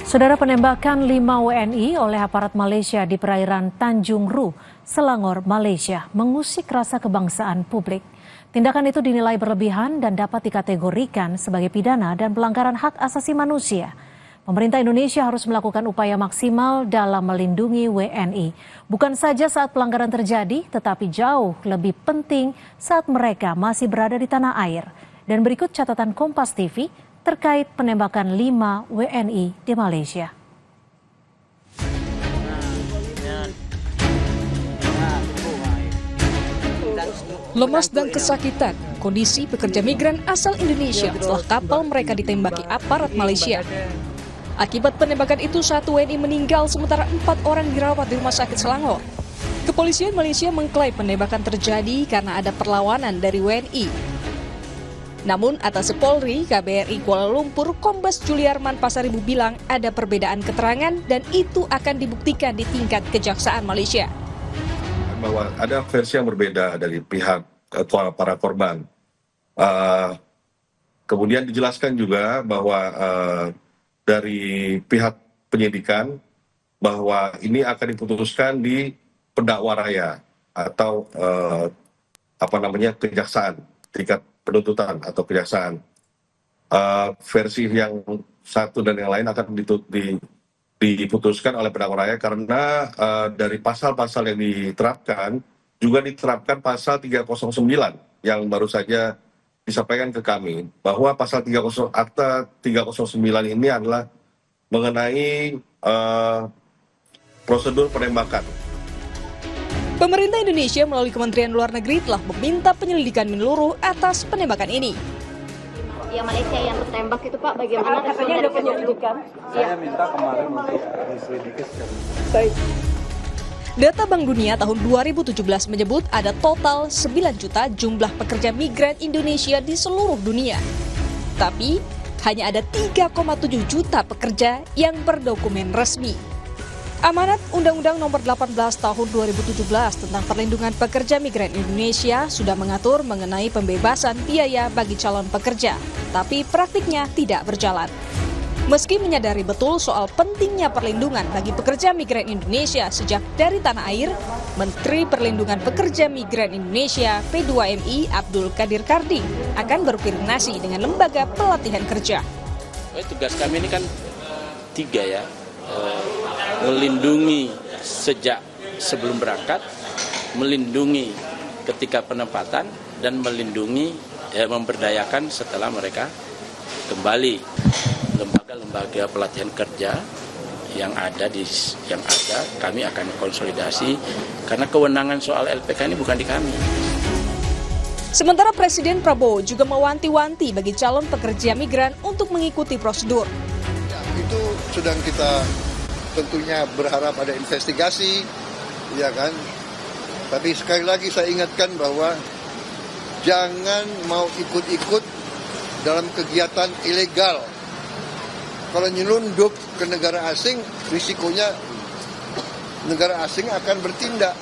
Saudara, penembakan 5 WNI oleh aparat Malaysia di perairan Tanjung Ru, Selangor, Malaysia mengusik rasa kebangsaan publik. Tindakan itu dinilai berlebihan dan dapat dikategorikan sebagai pidana dan pelanggaran hak asasi manusia. Pemerintah Indonesia harus melakukan upaya maksimal dalam melindungi WNI. Bukan saja saat pelanggaran terjadi, tetapi jauh lebih penting saat mereka masih berada di tanah air. Dan berikut catatan Kompas TV terkait penembakan 5 WNI di Malaysia. Lemas dan kesakitan, kondisi pekerja migran asal Indonesia setelah kapal mereka ditembaki aparat Malaysia. Akibat penembakan itu, 1 WNI meninggal sementara 4 orang dirawat di rumah sakit Selangor. Kepolisian Malaysia mengklaim penembakan terjadi karena ada perlawanan dari WNI. Namun atas Polri, KBRI Kuala Lumpur, Kombes Juliarman Pasaribu bilang ada perbedaan keterangan dan itu akan dibuktikan di tingkat Kejaksaan Malaysia. Bahwa ada versi yang berbeda dari pihak para korban. Kemudian dijelaskan juga bahwa dari pihak penyidikan bahwa ini akan diputuskan di pendakwa raya atau kejaksaan, tingkat penuntutan atau kejaksaan. Versi yang satu dan yang lain akan diputuskan oleh pendakwa raya karena dari pasal-pasal yang diterapkan juga diterapkan pasal 309 yang baru saja disampaikan ke kami bahwa pasal 309 ini adalah mengenai prosedur penembakan. Pemerintah Indonesia melalui Kementerian Luar Negeri telah meminta penyelidikan menyeluruh atas penembakan ini. Yang Malaysia yang tertembak itu Pak, bagaimana? Katanya ada penyelidikan. Saya minta kemarin untuk diselidiki. Baik. Data Bank Dunia tahun 2017 menyebut ada total 9 juta jumlah pekerja migran Indonesia di seluruh dunia. Tapi hanya ada 3,7 juta pekerja yang berdokumen resmi. Amanat Undang-Undang Nomor 18 Tahun 2017 tentang Perlindungan Pekerja Migran Indonesia sudah mengatur mengenai pembebasan biaya bagi calon pekerja, tapi praktiknya tidak berjalan. Meski menyadari betul soal pentingnya perlindungan bagi pekerja migran Indonesia sejak dari tanah air, Menteri Perlindungan Pekerja Migran Indonesia P2MI Abdul Qadir Karding akan berkoordinasi dengan lembaga pelatihan kerja. Tugas kami ini kan 3 ya, melindungi sejak sebelum berangkat, melindungi ketika penempatan, dan melindungi memberdayakan setelah mereka kembali. Lembaga pelatihan kerja yang ada kami akan konsolidasi karena kewenangan soal LPK ini bukan di kami. Sementara Presiden Prabowo juga mewanti-wanti bagi calon pekerja migran untuk mengikuti prosedur. Itu sedang kita tentunya berharap ada investigasi, ya kan. Tapi sekali lagi saya ingatkan bahwa jangan mau ikut-ikut dalam kegiatan ilegal. Kalau nyelundup ke negara asing, risikonya negara asing akan bertindak.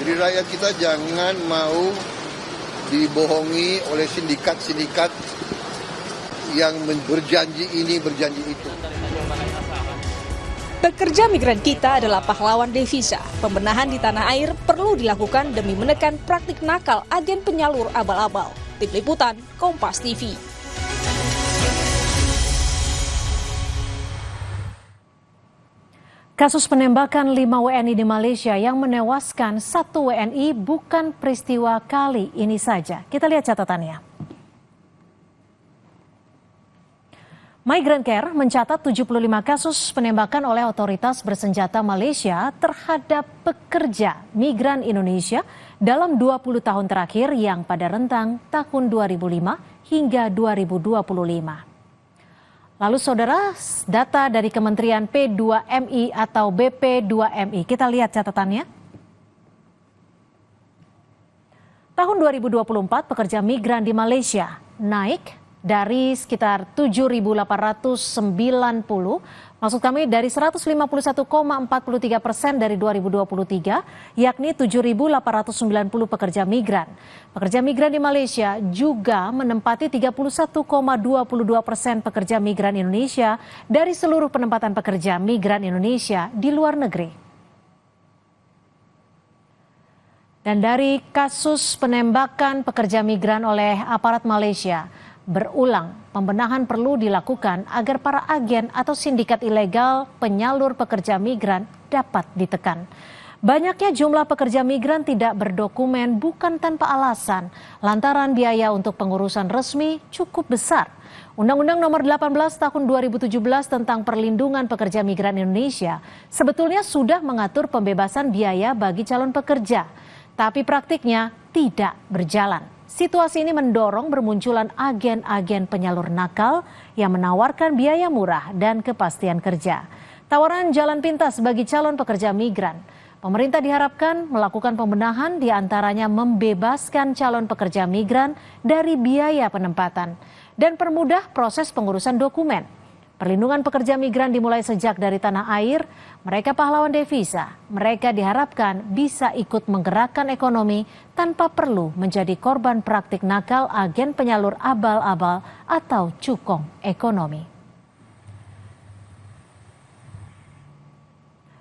Jadi rakyat kita jangan mau dibohongi oleh sindikat-sindikat yang berjanji ini, berjanji itu. Pekerja migran kita adalah pahlawan devisa. Pembenahan di tanah air perlu dilakukan demi menekan praktik nakal agen penyalur abal-abal. Tim Liputan, Kompas TV. Kasus penembakan 5 WNI di Malaysia yang menewaskan 1 WNI bukan peristiwa kali ini saja. Kita lihat catatannya. Migrant mencatat 75 kasus penembakan oleh otoritas bersenjata Malaysia terhadap pekerja migran Indonesia dalam 20 tahun terakhir yang pada rentang tahun 2005 hingga 2025. Lalu saudara, data dari Kementerian P2MI atau BP2MI, kita lihat catatannya. Tahun 2024 pekerja migran di Malaysia naik dari sekitar 7.890 Maksud kami dari 151,43% dari 2023, yakni 7.890 pekerja migran. Pekerja migran di Malaysia juga menempati 31,22% pekerja migran Indonesia dari seluruh penempatan pekerja migran Indonesia di luar negeri. Dan dari kasus penembakan pekerja migran oleh aparat Malaysia, berulang, pembenahan perlu dilakukan agar para agen atau sindikat ilegal penyalur pekerja migran dapat ditekan. Banyaknya jumlah pekerja migran tidak berdokumen bukan tanpa alasan, lantaran biaya untuk pengurusan resmi cukup besar. Undang-Undang Nomor 18 Tahun 2017 tentang Perlindungan Pekerja Migran Indonesia sebetulnya sudah mengatur pembebasan biaya bagi calon pekerja, tapi praktiknya tidak berjalan. Situasi ini mendorong bermunculan agen-agen penyalur nakal yang menawarkan biaya murah dan kepastian kerja. Tawaran jalan pintas bagi calon pekerja migran. Pemerintah diharapkan melakukan pembenahan, diantaranya membebaskan calon pekerja migran dari biaya penempatan dan permudah proses pengurusan dokumen. Perlindungan pekerja migran dimulai sejak dari tanah air, mereka pahlawan devisa. Mereka diharapkan bisa ikut menggerakkan ekonomi tanpa perlu menjadi korban praktik nakal agen penyalur abal-abal atau cukong ekonomi.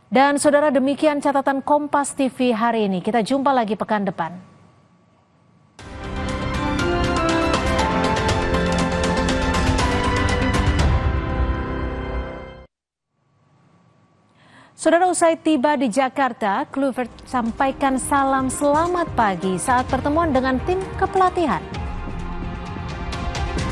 Dan saudara, demikian catatan Kompas TV hari ini. Kita jumpa lagi pekan depan. Saudara, usai tiba di Jakarta, Kluivert sampaikan salam selamat pagi saat pertemuan dengan tim kepelatihan.